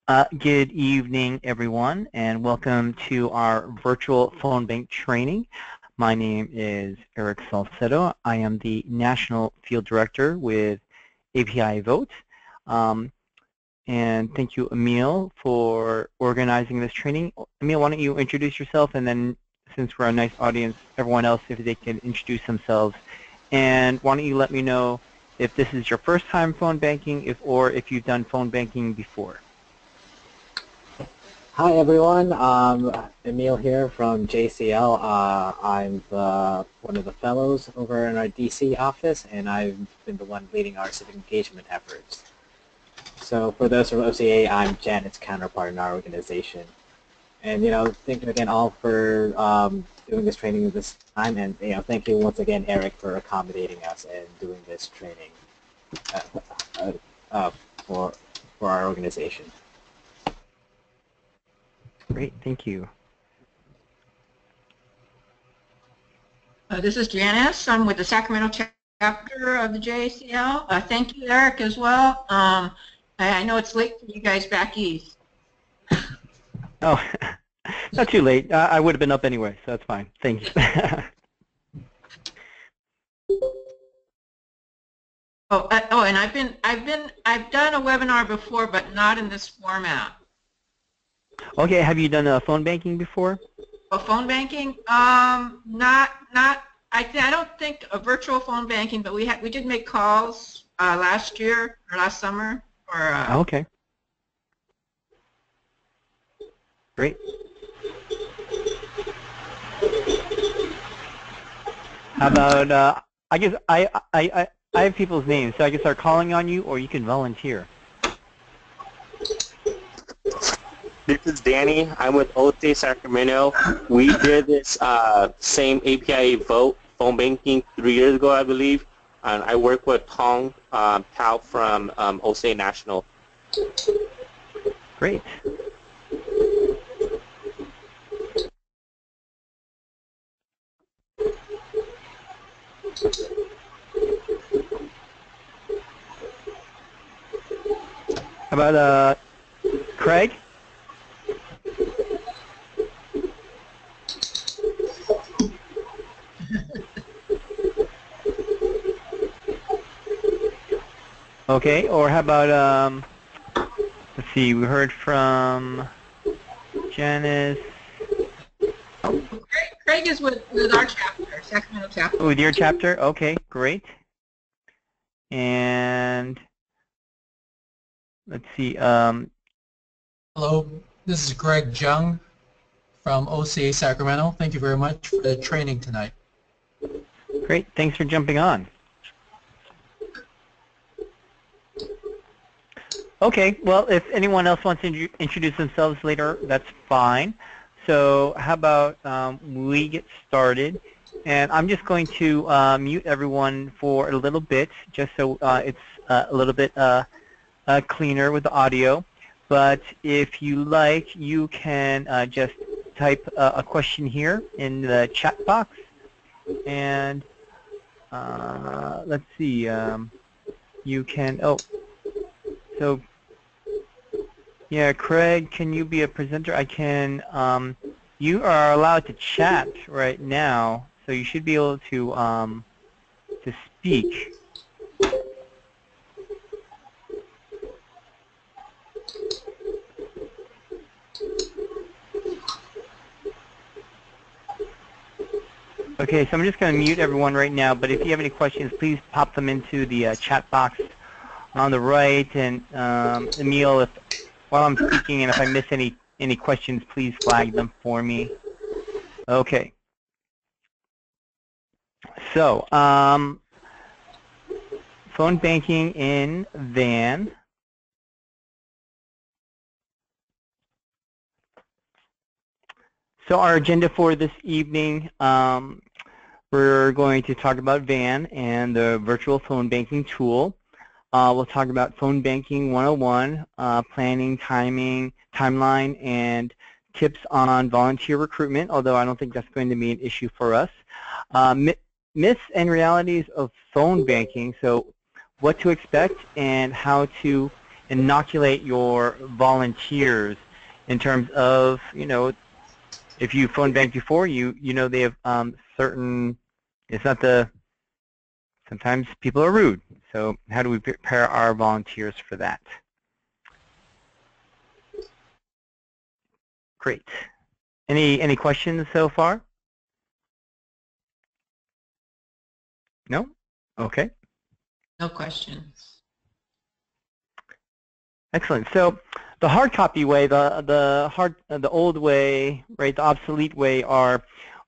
Good evening, everyone, and welcome to our virtual phone bank training. My name is Eric Salcedo. I am the National Field Director with APIAVote. And thank you, Emil, for organizing this training. Emil, why don't you introduce yourself, and then since we're a nice audience, everyone else, if they can introduce themselves. And why don't you let me know if this is your first time phone banking, or if you've done phone banking before. Hi everyone, Emil here from JCL. I'm one of the fellows over in our DC office, and I've been the one leading our civic engagement efforts. So for those from OCA, I'm Janet's counterpart in our organization. And thank you again all for doing this training this time, and thank you once again, Eric, for accommodating us and doing this training for our organization. Great, thank you. This is Janice. I'm with the Sacramento chapter of the JCL. Thank you, Eric, as well. I know it's late for you guys back east. Oh, not too late. I would have been up anyway, so that's fine. Thank you. And I've done a webinar before, but not in this format. Okay, have you done phone banking before? Phone banking? I don't think a virtual phone banking, but we did make calls last year or last summer. Okay. Great. How about I guess I have people's names, so I can start calling on you, or you can volunteer. This is Danny. I'm with OCA Sacramento. We did this same APIAVote phone banking 3 years ago, I believe. And I work with Tong Pao from OCA National. Great. How about Craig? Okay, or how about, let's see, we heard from Janice. Craig is with our chapter, Sacramento chapter. With your chapter? Okay, great. And let's see. Hello, this is Greg Jung from OCA Sacramento. Thank you very much for the training tonight. Great, thanks for jumping on. Okay, well, if anyone else wants to introduce themselves later, that's fine. So how about we get started, and I'm just going to mute everyone for a little bit, just so it's a little bit cleaner with the audio. But if you like, you can just type a question here in the chat box, and let's see, you can, so, yeah, Craig, can you be a presenter? I can, you are allowed to chat right now, so you should be able to speak. Okay, so I'm just going to mute everyone right now, but if you have any questions, please pop them into the chat box on the right, and Emil, while I'm speaking, and if I miss any questions, please flag them for me. Okay. So, phone banking in VAN. So our agenda for this evening, we're going to talk about VAN and the virtual phone banking tool. We'll talk about phone banking 101, planning, timing, timeline, and tips on volunteer recruitment, although I don't think that's going to be an issue for us. Myths and realities of phone banking, so what to expect and how to inoculate your volunteers in terms of, if you phone banked before, you know they have certain, it's not the, sometimes people are rude. So how do we prepare our volunteers for that? Great. Any questions so far? No? Okay. No questions. Excellent. So the hard copy way, the old way, right, the obsolete way are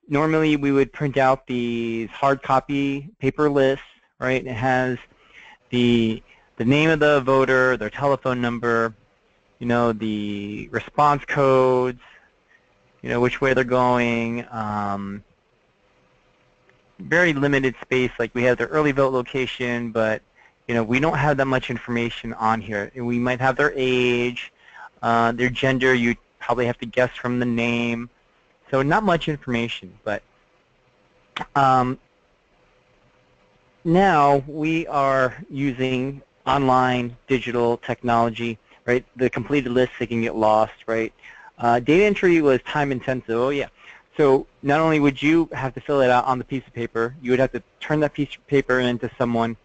normally we would print out these hard copy paper lists, right? It has the name of the voter, their telephone number, the response codes, which way they're going. Very limited space, like we have their early vote location, but we don't have that much information on here. We might have their age, their gender. You probably have to guess from the name. So not much information, but now we are using online digital technology, right? The completed lists, they can get lost, right? Data entry was time intensive. Oh yeah. So not only would you have to fill it out on the piece of paper, you would have to turn that piece of paper into someone,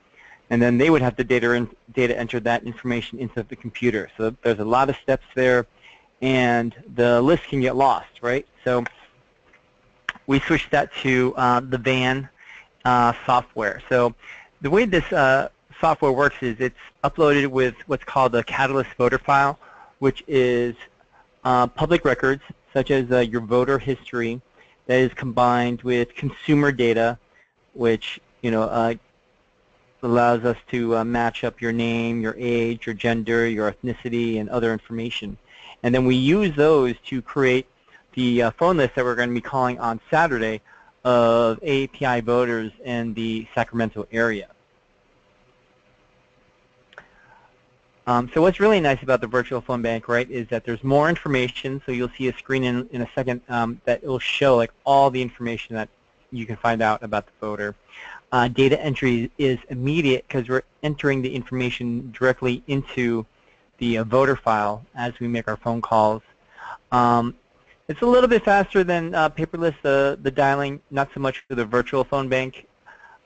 and then they would have to data enter that information into the computer. So there's a lot of steps there, and the list can get lost, right? So we switched that to the VAN software. So the way this software works is it's uploaded with what's called a Catalyst voter file, which is public records, such as your voter history, that is combined with consumer data, which allows us to match up your name, your age, your gender, your ethnicity, and other information. And then we use those to create the phone list that we're going to be calling on Saturday of API voters in the Sacramento area. So what's really nice about the virtual phone bank, right, is that there's more information. So you'll see a screen in a second that will show like all the information that you can find out about the voter. Data entry is immediate because we're entering the information directly into the voter file as we make our phone calls. It's a little bit faster than paperless, the dialing, not so much for the virtual phone bank.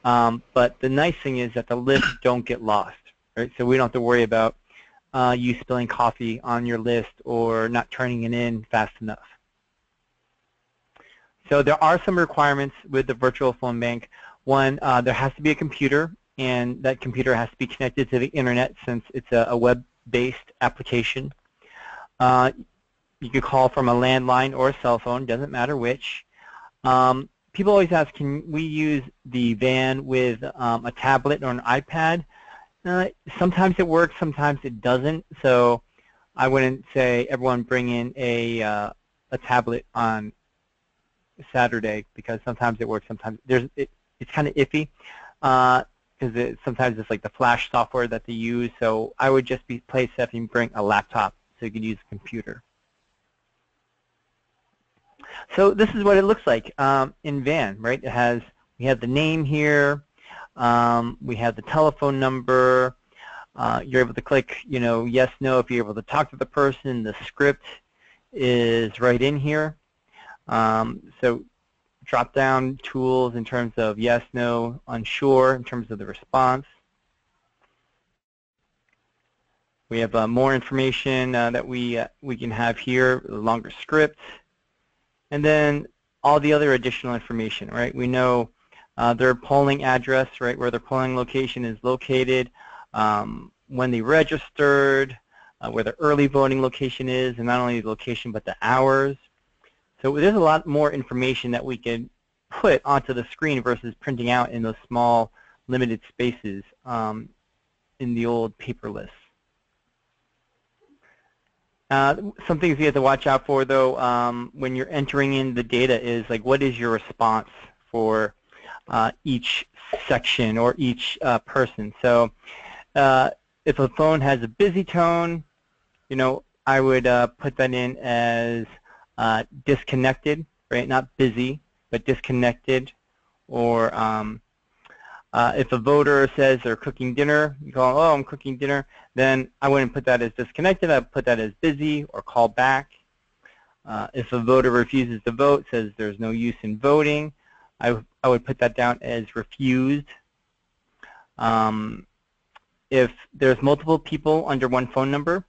But the nice thing is that the lists don't get lost, right? So we don't have to worry about you spilling coffee on your list or not turning it in fast enough. So there are some requirements with the virtual phone bank. One, there has to be a computer, and that computer has to be connected to the internet since it's a web-based application. You could call from a landline or a cell phone, doesn't matter which. People always ask, can we use the VAN with a tablet or an iPad? Sometimes it works, sometimes it doesn't. So I wouldn't say everyone bring in a tablet on Saturday, because sometimes it works, sometimes it's kind of iffy because sometimes it's like the flash software that they use. So I would just play safe and bring a laptop so you can use a computer. So this is what it looks like in VAN, right? We have the name here. We have the telephone number. You're able to click, yes, no, if you're able to talk to the person. The script is right in here. So drop-down tools in terms of yes, no, unsure in terms of the response. We have more information that we can have here, a longer script. And then all the other additional information, right? We know their polling address, right, where their polling location is located, when they registered, where their early voting location is, and not only the location but the hours. So there's a lot more information that we can put onto the screen versus printing out in those small, limited spaces in the old paper lists. Some things you have to watch out for, though, when you're entering in the data is, like, what is your response for each section or each person. So if a phone has a busy tone, I would put that in as disconnected, right? Not busy, but disconnected. Or If a voter says they're cooking dinner, you call, oh, I'm cooking dinner, then I wouldn't put that as disconnected. I'd put that as busy or call back. If a voter refuses to vote, says there's no use in voting, I would put that down as refused. If there's multiple people under one phone number,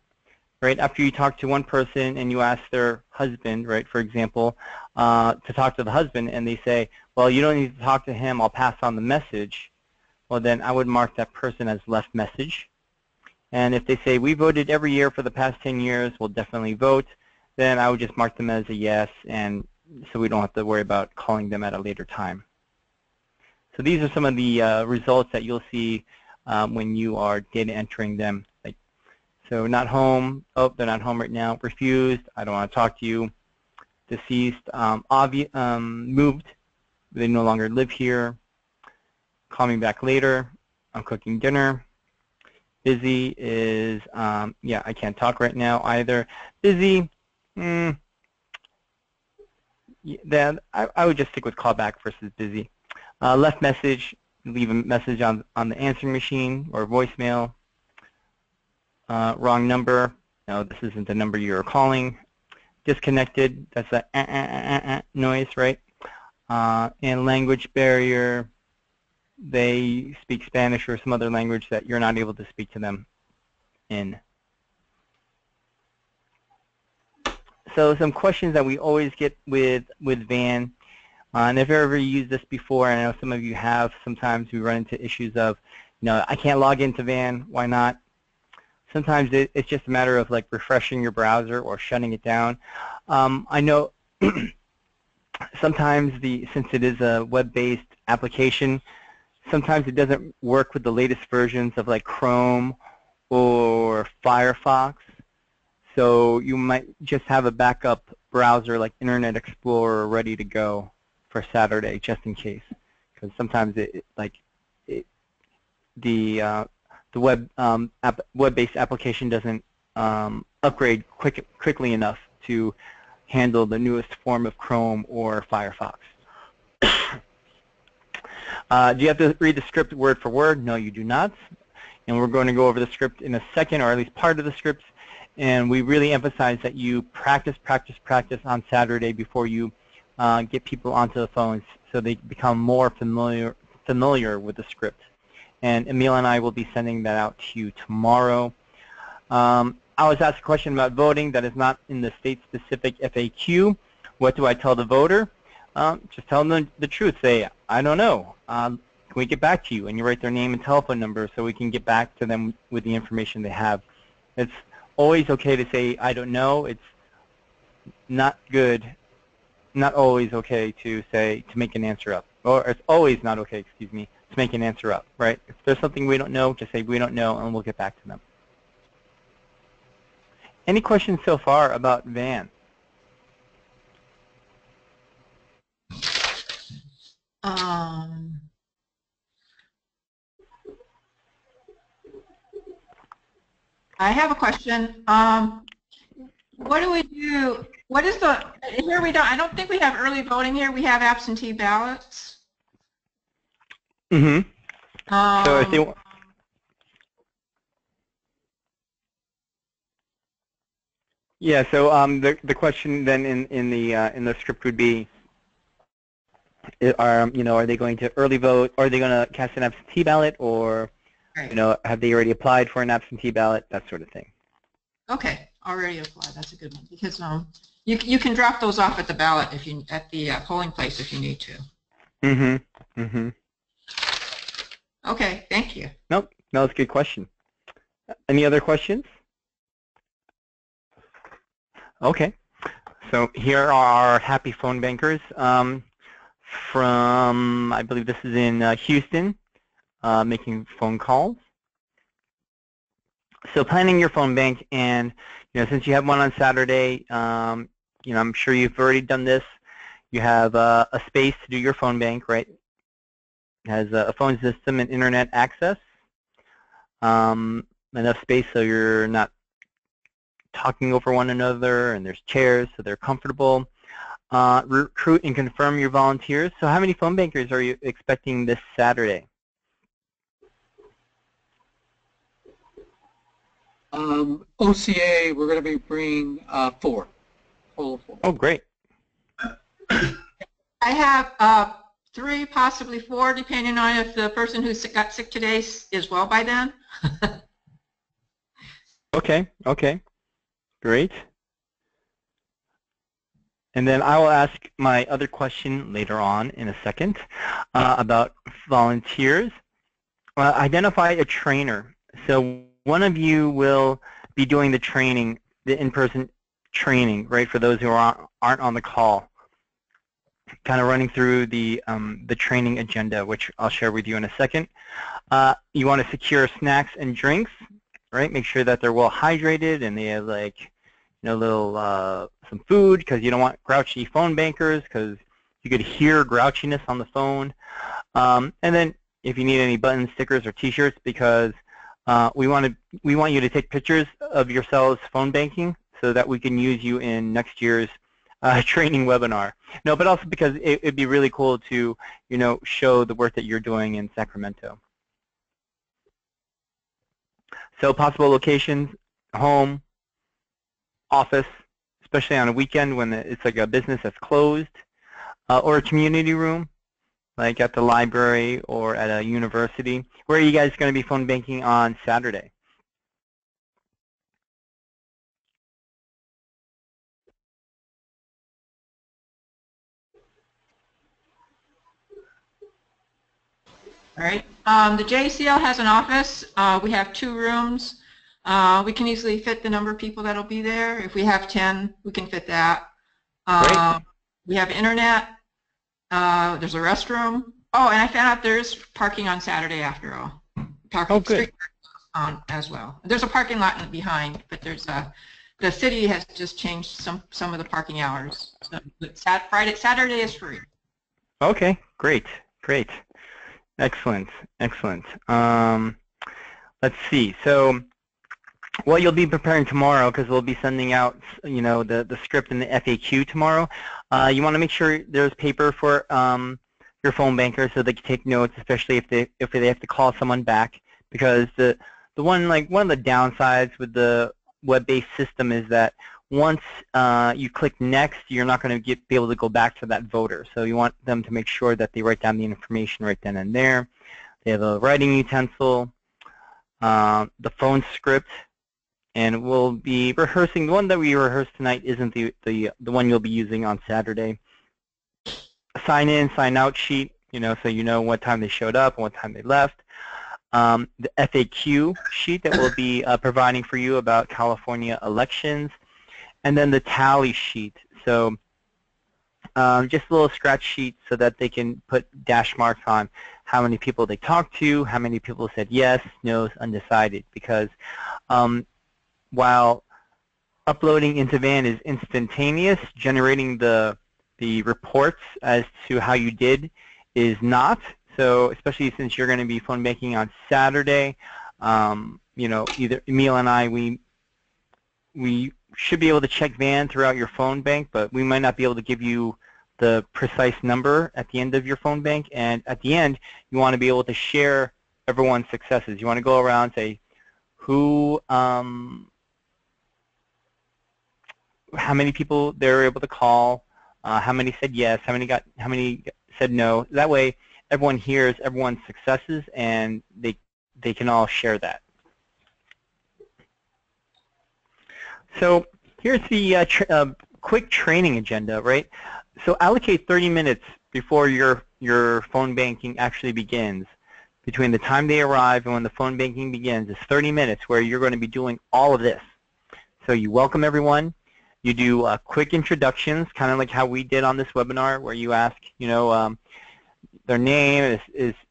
right, after you talk to one person and you ask their husband, right, for example, to talk to the husband, and they say, well, you don't need to talk to him, I'll pass on the message, well, then I would mark that person as left message. And if they say, we voted every year for the past 10 years, we'll definitely vote, then I would just mark them as a yes, and so we don't have to worry about calling them at a later time. So these are some of the results that you'll see when you are data entering them. Like, so not home, oh, they're not home right now, refused, I don't want to talk to you, deceased, moved, they no longer live here, call me back later, I'm cooking dinner, busy is, yeah, I can't talk right now either, busy, then I would just stick with callback versus busy. Left message, leave a message on the answering machine or voicemail. Wrong number, no, this isn't the number you're calling. Disconnected, that's a noise, right? And language barrier, they speak Spanish or some other language that you're not able to speak to them in. So some questions that we always get with Van, and if you've ever used this before, and I know some of you have, sometimes we run into issues of, you know, I can't log into Van, why not? Sometimes it's just a matter of like refreshing your browser or shutting it down. I know sometimes since it is a web-based application, sometimes it doesn't work with the latest versions of like Chrome or Firefox. So you might just have a backup browser like Internet Explorer ready to go for Saturday, just in case, because sometimes the web-based application doesn't upgrade quickly enough to handle the newest form of Chrome or Firefox. Do you have to read the script word for word? No, you do not. And we're going to go over the script in a second, or at least part of the script. And we really emphasize that you practice on Saturday before you get people onto the phones, so they become more familiar with the script. And Emil and I will be sending that out to you tomorrow. I was asked a question about voting that is not in the state-specific FAQ. What do I tell the voter? Just tell them the truth. Say, I don't know. Can we get back to you? And you write their name and telephone number so we can get back to them with the information they have. It's always okay to say, I don't know. It's not good, not always okay to say, to make an answer up. Or it's always not okay, excuse me, to make an answer up, right? If there's something we don't know, just say we don't know, and we'll get back to them. Any questions so far about Van? I have a question. What do we do? What is here we don't, I don't think we have early voting here. We have absentee ballots. Mm-hmm. So if they, yeah, so the question then in the script would be, are they going to early vote, or are they going to cast an absentee ballot, or right. Have they already applied for an absentee ballot, that sort of thing. Okay, already applied. That's a good one, because you can drop those off at the ballot at the polling place if you need to. Mm-hmm. Mm-hmm. Okay, thank you. Nope, no, that's a good question. Any other questions? Okay, so here are our happy phone bankers from, I believe this is in Houston, making phone calls. So planning your phone bank, and since you have one on Saturday, I'm sure you've already done this. You have a space to do your phone bank, right? It has a phone system and internet access. Enough space so you're not talking over one another, and there's chairs so they're comfortable. Recruit and confirm your volunteers. So how many phone bankers are you expecting this Saturday? OCA, we're going to be bringing 4. Total of 4. Oh, great. I have 3, possibly 4, depending on if the person who got sick today is well by then. Okay, okay, great. And then I will ask my other question later on in a second about volunteers. Identify a trainer. So one of you will be doing the training, the in-person training, right, for those who aren't on the call, kind of running through the training agenda, which I'll share with you in a second. You want to secure snacks and drinks, right? Make sure that they're well hydrated and they have, like, little some food, because you don't want grouchy phone bankers, because you could hear grouchiness on the phone. And then if you need any buttons, stickers, or T-shirts, because we want you to take pictures of yourselves phone banking so that we can use you in next year's training webinar. No, but also because it'd be really cool to show the work that you're doing in Sacramento. So possible locations: home, office, especially on a weekend when it's like a business that's closed, or a community room, like at the library or at a university. Where are you guys going to be phone banking on Saturday? All right. The JCL has an office. We have 2 rooms. We can easily fit the number of people that'll be there. If we have 10, we can fit that. We have internet. There's a restroom. Oh, and I found out there's parking on Saturday after all. Parking, good. street on as well. There's a parking lot in behind, but there's the city has just changed some of the parking hours. So Saturday is free. Okay, great, great. Excellent, excellent. Let's see. So what you'll be preparing tomorrow, because we'll be sending out, the script and the FAQ tomorrow. You want to make sure there's paper for your phone banker so they can take notes, especially if they have to call someone back. Because one of the downsides with the web-based system is that once you click next, you're not going to be able to go back to that voter. So you want them to make sure that they write down the information right then and there. They have a writing utensil, the phone script, and we'll be rehearsing. The one that we rehearsed tonight isn't the one you'll be using on Saturday. A sign in, sign out sheet, so you know what time they showed up and what time they left. The FAQ sheet that we'll be providing for you about California elections. And then the tally sheet. So just a little scratch sheet so that they can put dash marks on how many people they talked to, how many people said yes, no's, undecided. Because while uploading into Van is instantaneous, generating the reports as to how you did is not. So especially since you're going to be phone banking on Saturday, either Emil and I, we should be able to check Van throughout your phone bank, but we might not be able to give you the precise number at the end of your phone bank. And at the end, you want to be able to share everyone's successes. You want to go around and say how many people they were able to call, how many said yes, how many said no. That way, everyone hears everyone's successes, and they can all share that. So here's the quick training agenda, right? So allocate 30 minutes before your phone banking actually begins. Between the time they arrive and when the phone banking begins is 30 minutes where you're going to be doing all of this. So you welcome everyone. You do quick introductions, kind of like how we did on this webinar, where you ask, their name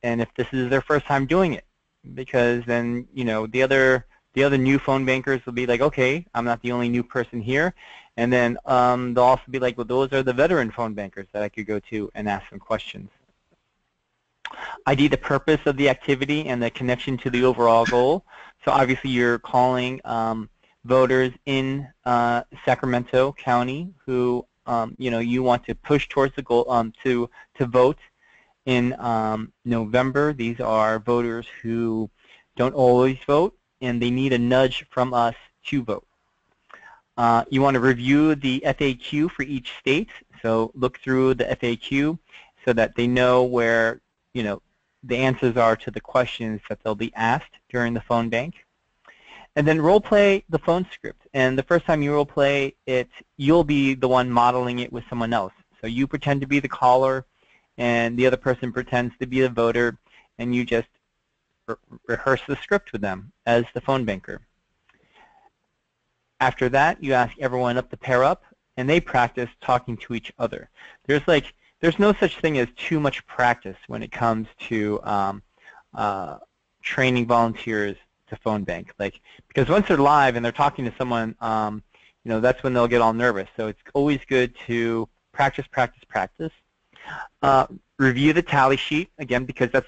and if this is their first time doing it, because then the other new phone bankers will be like, okay, I'm not the only new person here, and then they'll also be like, well, those are the veteran phone bankers that I could go to and ask them questions. ID the purpose of the activity and the connection to the overall goal. So obviously you're calling voters in Sacramento County who you want to push towards the goal to vote in November. These are voters who don't always vote, and they need a nudge from us to vote. You want to review the FAQ for each state, so look through the FAQ so that they know where, the answers are to the questions that they'll be asked during the phone bank. And then role play the phone script. And the first time you role play it, you'll be the one modeling it with someone else. So you pretend to be the caller, and the other person pretends to be the voter, and you just rehearse the script with them as the phone banker. After that, you ask everyone up to pair up, and they practice talking to each other. There's no such thing as too much practice when it comes to training volunteers to phone bank. Because once they're live and they're talking to someone, that's when they'll get all nervous. So it's always good to practice, practice, practice. Review the tally sheet, again, because that's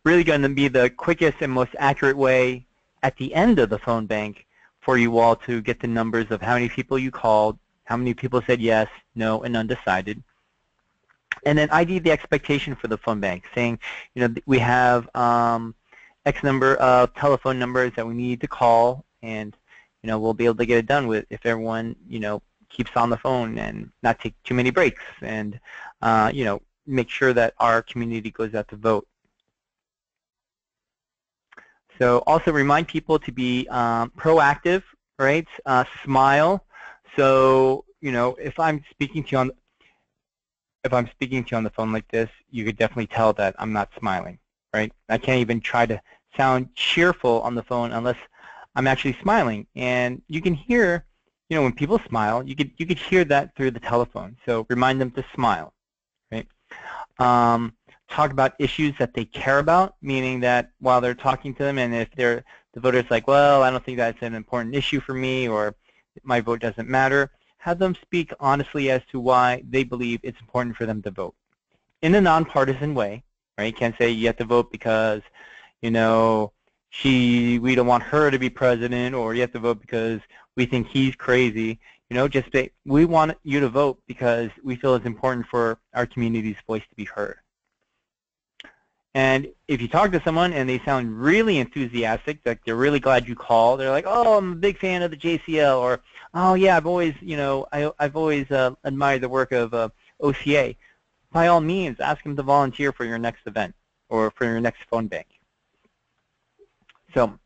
really going to be the quickest and most accurate way at the end of the phone bank for you all to get the numbers of how many people you called, how many people said yes, no, and undecided. And then ID the expectation for the phone bank, saying, we have X number of telephone numbers that we need to call, and we'll be able to get it done with if everyone keeps on the phone and not take too many breaks, and make sure that our community goes out to vote. So also remind people to be proactive, right? Smile. So if I'm speaking to you on the phone like this, you could definitely tell that I'm not smiling, right? I can't even try to sound cheerful on the phone unless I'm actually smiling. And you can hear, when people smile, you could hear that through the telephone. So remind them to smile, right? Talk about issues that they care about, meaning that while they're talking to them, and if the voter's like, well, I don't think that's an important issue for me, or my vote doesn't matter, have them speak honestly as to why they believe it's important for them to vote in a nonpartisan way, right? You can't say you have to vote because, we don't want her to be president, or you have to vote because we think he's crazy. Just say, we want you to vote because we feel it's important for our community's voice to be heard. And if you talk to someone and they sound really enthusiastic, like they're really glad you called, they're like, oh, I'm a big fan of the JCL, or, oh yeah, I've always, I've always admired the work of OCA. By all means, ask them to volunteer for your next event or for your next phone bank. So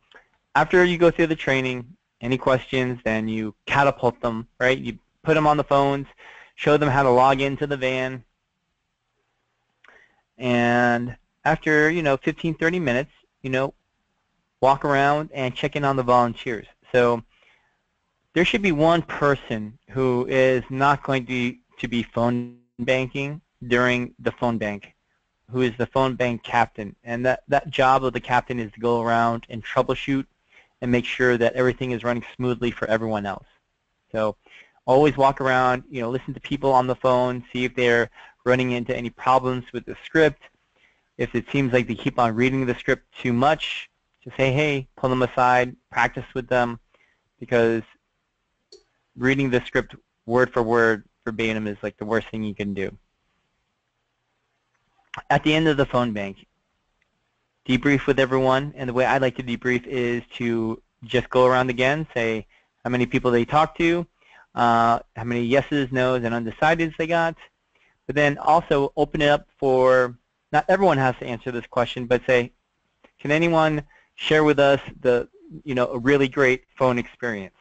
after you go through the training, any questions, then you catapult them, right? You put them on the phones, show them how to log into the van, and after 15, 30 minutes, walk around and check in on the volunteers. So there should be one person who is not going to be phone banking during the phone bank, who is the phone bank captain. And that job of the captain is to go around and troubleshoot and make sure that everything is running smoothly for everyone else. So always walk around, listen to people on the phone, see if they're running into any problems with the script. If it seems like they keep on reading the script too much, just say, hey, pull them aside, practice with them, because reading the script word for word verbatim is like the worst thing you can do. At the end of the phone bank, debrief with everyone, and the way I like to debrief is to just go around again, say how many people they talked to, how many yeses, nos, and undecideds they got, but then also open it up for, not everyone has to answer this question, but say, can anyone share with us a really great phone experience?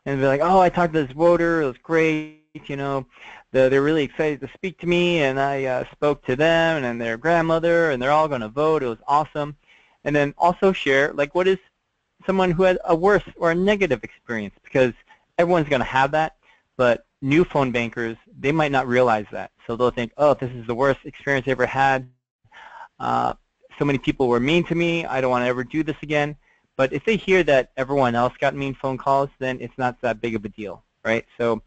And be like, oh, I talked to this voter, it was great, they're really excited to speak to me, and I spoke to them and their grandmother, and they're all going to vote, it was awesome. And then also share, what is someone who had a worse or a negative experience, because everyone's going to have that, but new phone bankers, they might not realize that. So they'll think, oh, this is the worst experience I ever had. So many people were mean to me. I don't want to ever do this again. But if they hear that everyone else got mean phone calls, then it's not that big of a deal, right? So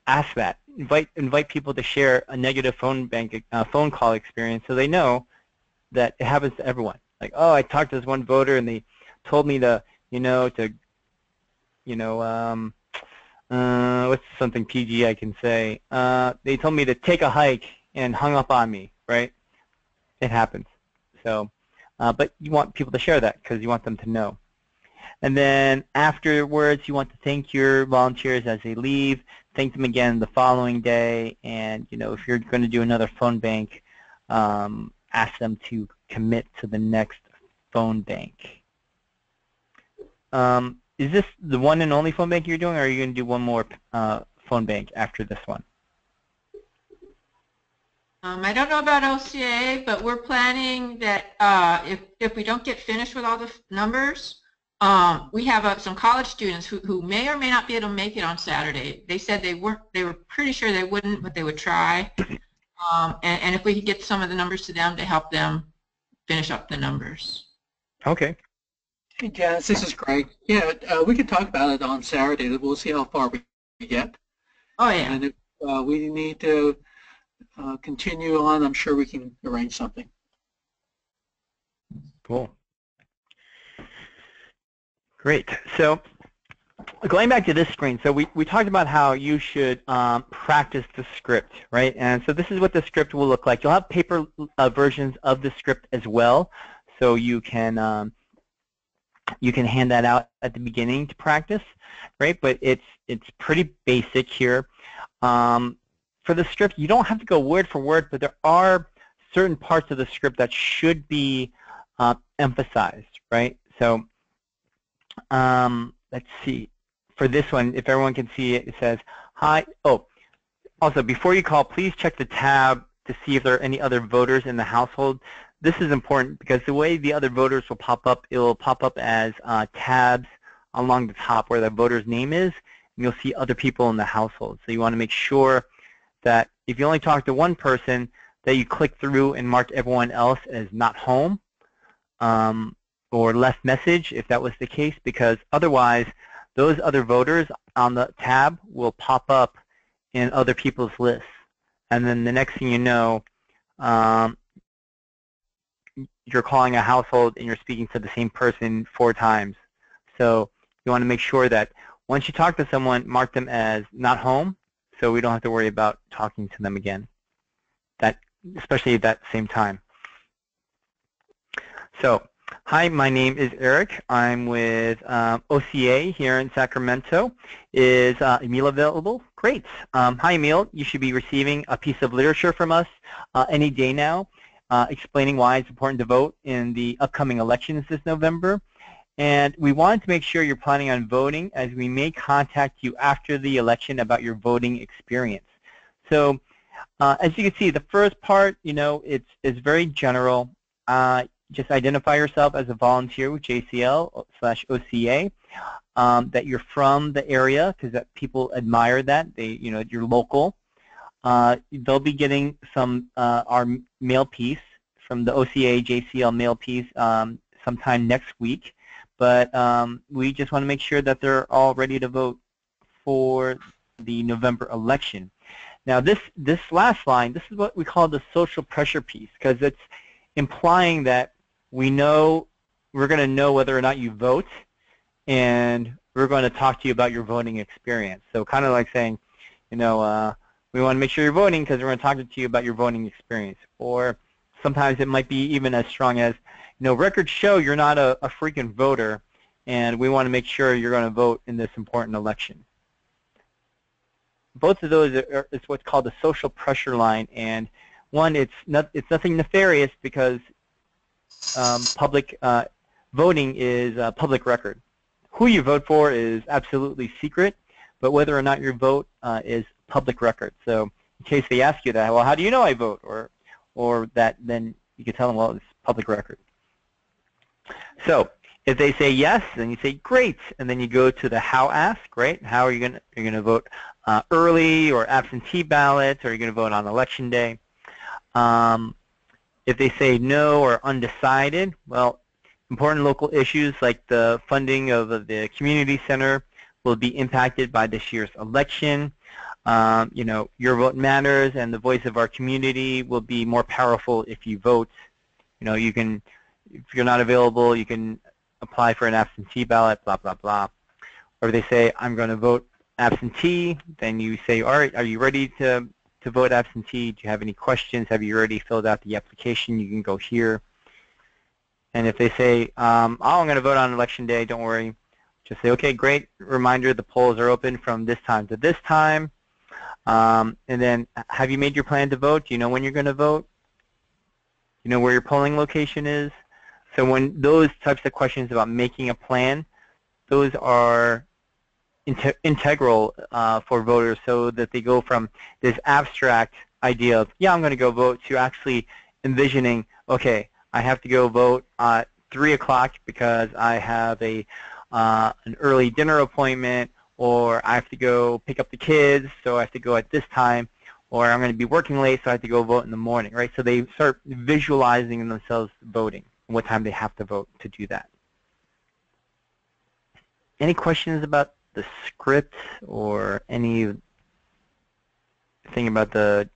ask that. Invite people to share a negative phone call experience so they know that it happens to everyone. Like, oh, I talked to this one voter and they told me to, what's something PG I can say? They told me to take a hike and hung up on me, right? It happens. So, but you want people to share that because you want them to know. And then afterwards, you want to thank your volunteers as they leave, thank them again the following day, and if you're going to do another phone bank, ask them to commit to the next phone bank. Is this the one and only phone bank you're doing, or are you going to do one more phone bank after this one? I don't know about OCA, but we're planning that if we don't get finished with all the numbers, we have some college students who may or may not be able to make it on Saturday. They said they were pretty sure they wouldn't, but they would try. And if we could get some of the numbers to them to help them finish up the numbers. Okay. Hey, Janice, this is Greg. Yeah, we can talk about it on Saturday. We'll see how far we get. Oh, yeah. And if we need to continue on, I'm sure we can arrange something. Cool. Great. So going back to this screen, so we talked about how you should practice the script, right? And so this is what the script will look like. You'll have paper versions of the script as well, so you can hand that out at the beginning to practice, right? But it's pretty basic here. For the script, you don't have to go word for word, but there are certain parts of the script that should be emphasized, right? So let's see. For this one, if everyone can see it, it says, hi. Oh, also, before you call, please check the tab to see if there are any other voters in the household. This is important because the way the other voters will pop up, it will pop up as tabs along the top where the voter's name is, and you'll see other people in the household. So you want to make sure that if you only talk to one person, that you click through and mark everyone else as not home or left message if that was the case, because otherwise those other voters on the tab will pop up in other people's lists. And then the next thing you know, you're calling a household and you're speaking to the same person 4 times. So you want to make sure that once you talk to someone, mark them as not home, so we don't have to worry about talking to them again, especially at that same time. So, hi, my name is Eric. I'm with OCA here in Sacramento. Is Emil available? Great. Hi, Emil. You should be receiving a piece of literature from us any day now, explaining why it's important to vote in the upcoming elections this November. And we wanted to make sure you're planning on voting, as we may contact you after the election about your voting experience. So as you can see, the first part, it's very general. Just identify yourself as a volunteer with JCL/OCA, that you're from the area, because people admire that. You're local. They'll be getting our mail piece from the OCA JCL mail piece sometime next week. But we just want to make sure that they're all ready to vote for the November election. Now this last line, this is what we call the social pressure piece, because it's implying that we're going to know whether or not you vote, and we're going to talk to you about your voting experience. So kind of like saying, we want to make sure you're voting because we're going to talk to you about your voting experience. Or sometimes it might be even as strong as, records show you're not a freaking voter, and we want to make sure you're going to vote in this important election. Both of those is what's called the social pressure line, and one, it's nothing nefarious because public voting is a public record. Who you vote for is absolutely secret, but whether or not your vote is public record. So in case they ask you that, well, how do you know I vote, or that, then you can tell them, well, it's public record. So if they say yes, then you say great, and then you go to the how ask, right? How are you going to vote early or absentee ballot, or are you going to vote on election day? If they say no or undecided, well, important local issues like the funding of the community center will be impacted by this year's election. Your vote matters, and the voice of our community will be more powerful if you vote. You can, if you're not available, you can apply for an absentee ballot, blah, blah, blah. Or if they say, I'm going to vote absentee, then you say, all right, are you ready to vote absentee? Do you have any questions? Have you already filled out the application? You can go here. And if they say, oh, I'm going to vote on election day, don't worry. Just say, okay, great. Reminder, the polls are open from this time to this time. And then, have you made your plan to vote? Do you know when you're going to vote? Do you know where your polling location is? So when those types of questions about making a plan, those are integral for voters, so that they go from this abstract idea of, yeah, I'm going to go vote, to actually envisioning, okay, I have to go vote at 3 o'clock because I have an early dinner appointment, or I have to go pick up the kids, so I have to go at this time, or I'm going to be working late, so I have to go vote in the morning, right? So they start visualizing themselves voting, and what time they have to vote to do that. Any questions about the script or anything about the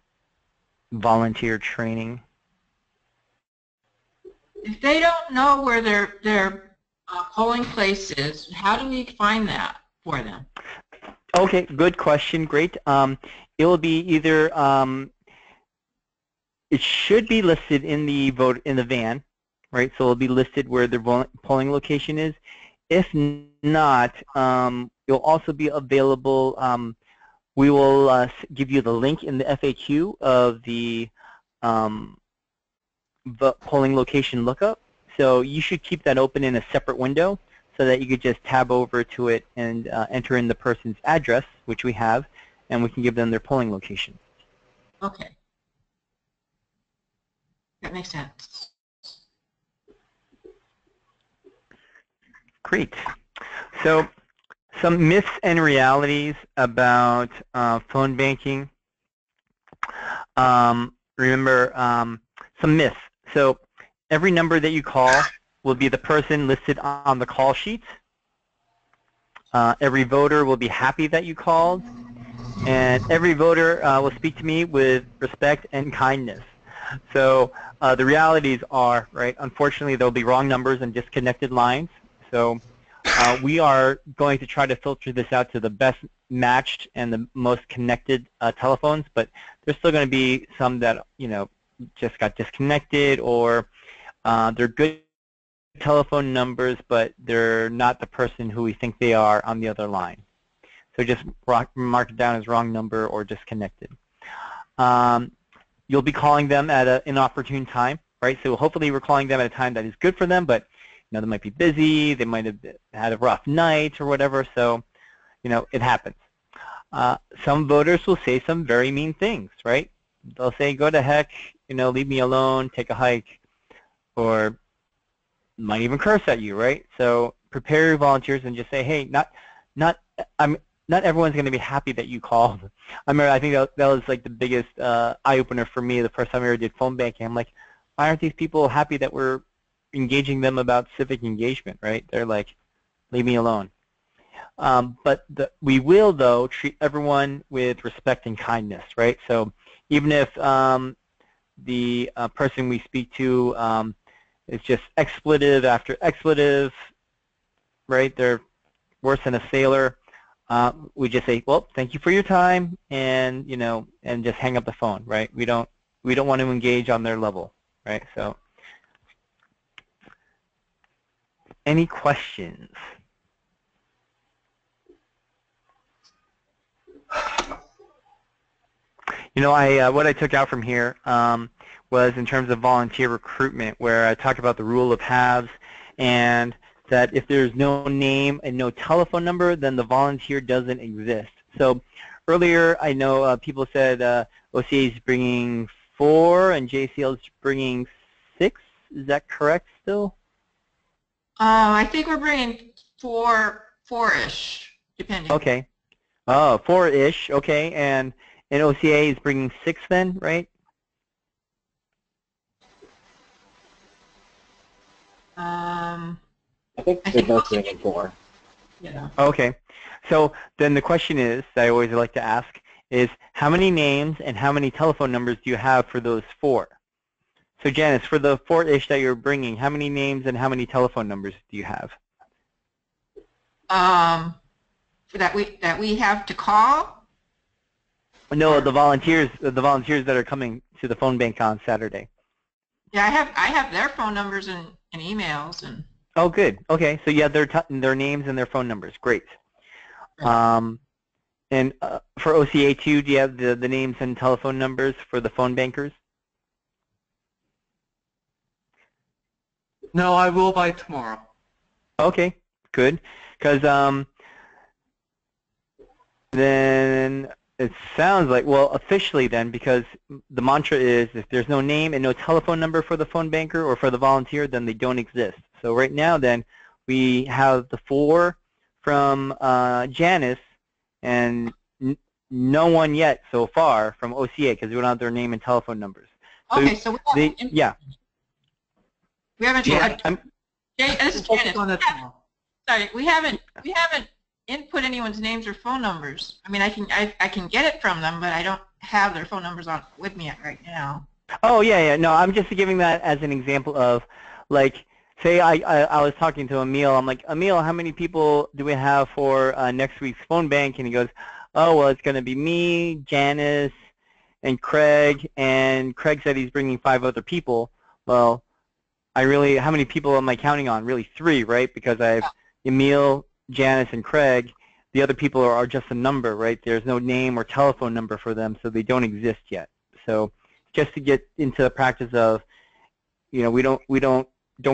volunteer training? If they don't know where their polling place is, how do we find that for them? Okay, good question. Great. It will be either it should be listed in the van, right? So it'll be listed where their polling location is. If not, it'll also be available. We will give you the link in the FAQ of the polling location lookup. So you should keep that open in a separate window, so that you could just tab over to it and enter in the person's address, which we have, and we can give them their polling location. Okay. That makes sense. Great. So some myths and realities about phone banking. Remember, some myths. So every number that you call will be the person listed on the call sheet. Every voter will be happy that you called. And every voter will speak to me with respect and kindness. So the realities are, right, unfortunately, there will be wrong numbers and disconnected lines. So we are going to try to filter this out to the best matched and the most connected telephones, but there's still going to be some that, you know, just got disconnected, or they're good telephone numbers, but they're not the person who we think they are on the other line. So just mark it down as wrong number or disconnected. You'll be calling them at an inopportune time, right? So hopefully we're calling them at a time that is good for them, but you know, they might be busy, they might have had a rough night or whatever, so you know, it happens. Some voters will say some very mean things, right? They'll say, go to heck, you know, leave me alone, take a hike, or might even curse at you, right? So prepare your volunteers and just say, hey, not everyone's going to be happy that you called. I remember, I think that was like the biggest eye-opener for me the first time I ever did phone banking. I'm like, why aren't these people happy that we're engaging them about civic engagement, right? They're like, leave me alone. But we will, though, treat everyone with respect and kindness, right? So even if the person we speak to is just expletive after expletive, right? They're worse than a sailor. We just say, well, thank you for your time, and you know, and just hang up the phone, right? We don't want to engage on their level, right? So, any questions? You know, what I took out from here was in terms of volunteer recruitment, where I talked about the rule of halves, and that if there's no name and no telephone number, then the volunteer doesn't exist. So earlier, I know people said OCA is bringing 4 and JCL is bringing 6. Is that correct still? I think we're bringing four-ish, depending. Okay. Oh, 4-ish. Okay, and OCA is bringing 6 then, right? I think they're both bringing 4. Yeah. Okay. So then the question is, that I always like to ask, is how many names and how many telephone numbers do you have for those 4? So Janice, for the 4-ish that you're bringing, how many names and how many telephone numbers do you have? That we have to call? No, the volunteers that are coming to the phone bank on Saturday. Yeah, I have their phone numbers in and emails and. Oh, good. Okay, so you have their names and their phone numbers. Great. And for OCA2, do you have the names and telephone numbers for the phone bankers? No, I will by tomorrow. Okay, good. Because then it sounds like, well, officially then, because the mantra is if there's no name and no telephone number for the phone banker or for the volunteer, then they don't exist. So right now then, we have the 4 from Janice and no one yet so far from OCA because we don't have their name and telephone numbers. So Okay, so we haven't. Yeah. We haven't. This is Focus Janice. on that tomorrow. Sorry, we haven't input anyone's names or phone numbers. I mean, I can get it from them, but I don't have their phone numbers on with me right now. Oh yeah. No, I'm just giving that as an example of, like, say I was talking to Emil. I'm like, Emil, how many people do we have for next week's phone bank? And he goes, oh well, it's going to be me, Janice, and Craig. And Craig said he's bringing 5 other people. Well, how many people am I counting on? Really 3, right? Because I have Emil, Janice, and Craig. The other people are just a number, right? There's no name or telephone number for them, so they don't exist yet. So just to get into the practice of, we don't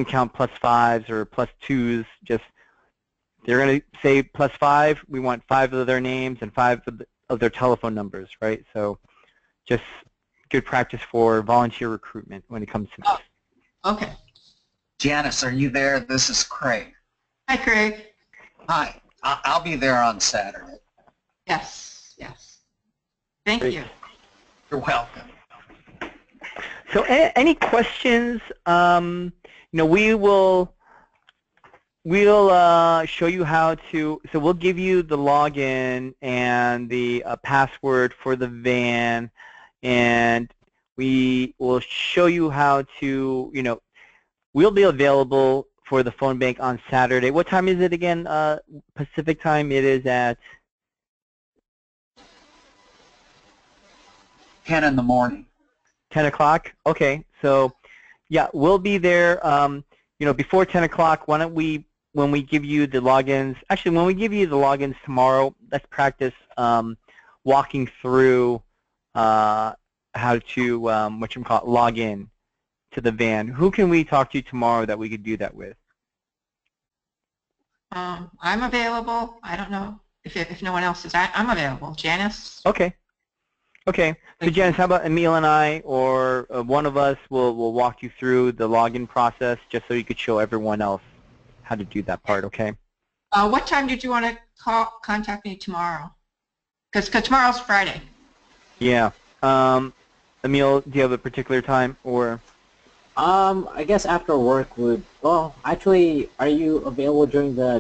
count +5s or +2s. Just they're going to say +5. We want 5 of their names and 5 of their telephone numbers, right? So just good practice for volunteer recruitment when it comes to this. Okay. Janice, are you there? This is Craig. Hi, Craig. Hi. I'll be there on Saturday. Yes. Thank Great. you. You're welcome. So any questions? We'll show you how to, so we'll give you the login and the password for the van, and we will show you how to, we'll be available for the phone bank on Saturday. What time is it again? Pacific time? It is at 10 in the morning. 10 o'clock? Okay, so yeah, we'll be there, before 10 o'clock. Why don't we, when we give you the logins, actually when we give you the logins tomorrow, let's practice walking through how to, log in to the van. Who can we talk to tomorrow that we could do that with? I'm available. I don't know if no one else is. I'm available. Janice? Okay. So Janice, how about Emil and I, or one of us will walk you through the login process just so you could show everyone else how to do that part, okay? What time did you want to contact me tomorrow? Because tomorrow's Friday. Yeah. Emil, do you have a particular time, or? I guess after work would, well, actually, are you available during the